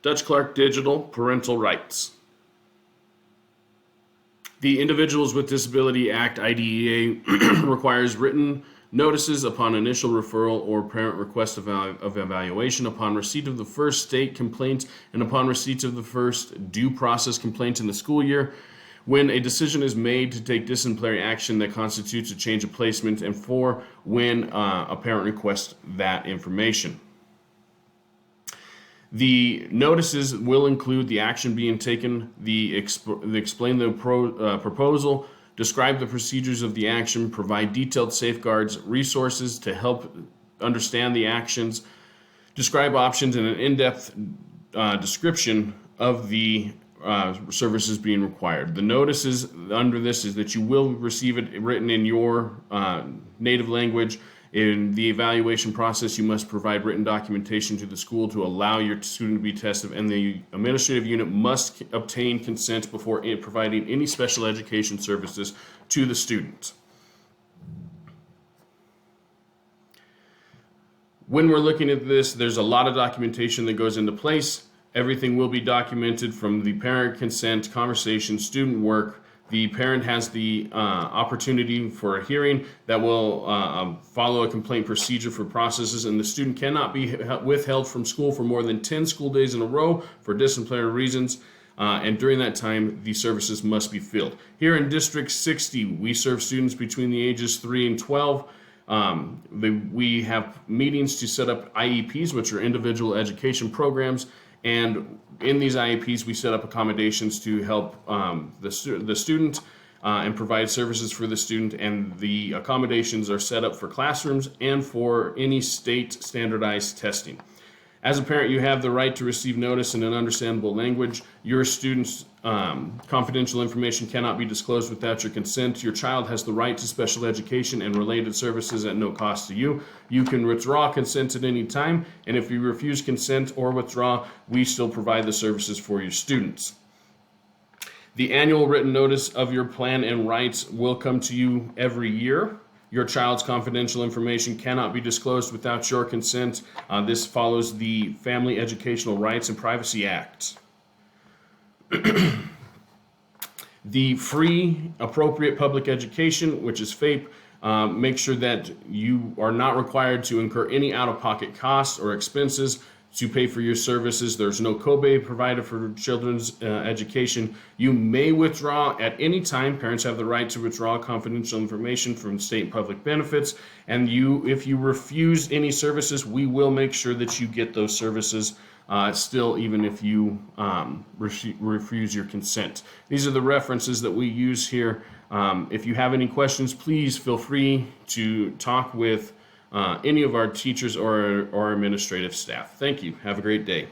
Dutch Clark Digital Parental Rights. The Individuals with Disability Act, IDEA, requires written notices upon initial referral or parent request of evaluation, upon receipt of the first state complaint, and upon receipt of the first due process complaint in the school year, when a decision is made to take disciplinary action that constitutes a change of placement, and for when a parent requests that information. The notices will include the action being taken, explain the proposal, describe the procedures of the action, provide detailed safeguards, resources to help understand the actions, describe options, and an in-depth description of the services being required. The notices under this is that you will receive it written in your native language. In the evaluation process, you must provide written documentation to the school to allow your student to be tested, and the administrative unit must obtain consent before providing any special education services to the student. When we're looking at this, there's a lot of documentation that goes into place. Everything will be documented from the parent consent, conversation, student work. The parent has the opportunity for a hearing that will follow a complaint procedure for processes, and the student cannot be withheld from school for more than 10 school days in a row for disciplinary reasons, and during that time, the services must be filled. Here in District 60, we serve students between the ages 3 and 12. We have meetings to set up IEPs, which are individual education programs, and in these IEPs, we set up accommodations to help the student and provide services for the student, and the accommodations are set up for classrooms and for any state standardized testing. As a parent, you have the right to receive notice in an understandable language. Your student's confidential information cannot be disclosed without your consent. Your child has the right to special education and related services at no cost to you. You can withdraw consent at any time, and if you refuse consent or withdraw, we still provide the services for your students. The annual written notice of your plan and rights will come to you every year. Your child's confidential information cannot be disclosed without your consent. This follows the Family Educational Rights and Privacy Act. The free appropriate public education, which is FAPE, make sure that you are not required to incur any out-of-pocket costs or expenses to pay for your services. There's no copay provided for children's education. You may withdraw at any time. Parents have the right to withdraw confidential information from state and public benefits. And if you refuse any services, we will make sure that you get those services still, even if you refuse your consent. These are the references that we use here. If you have any questions, please feel free to talk with any of our teachers or our administrative staff. Thank you. Have a great day.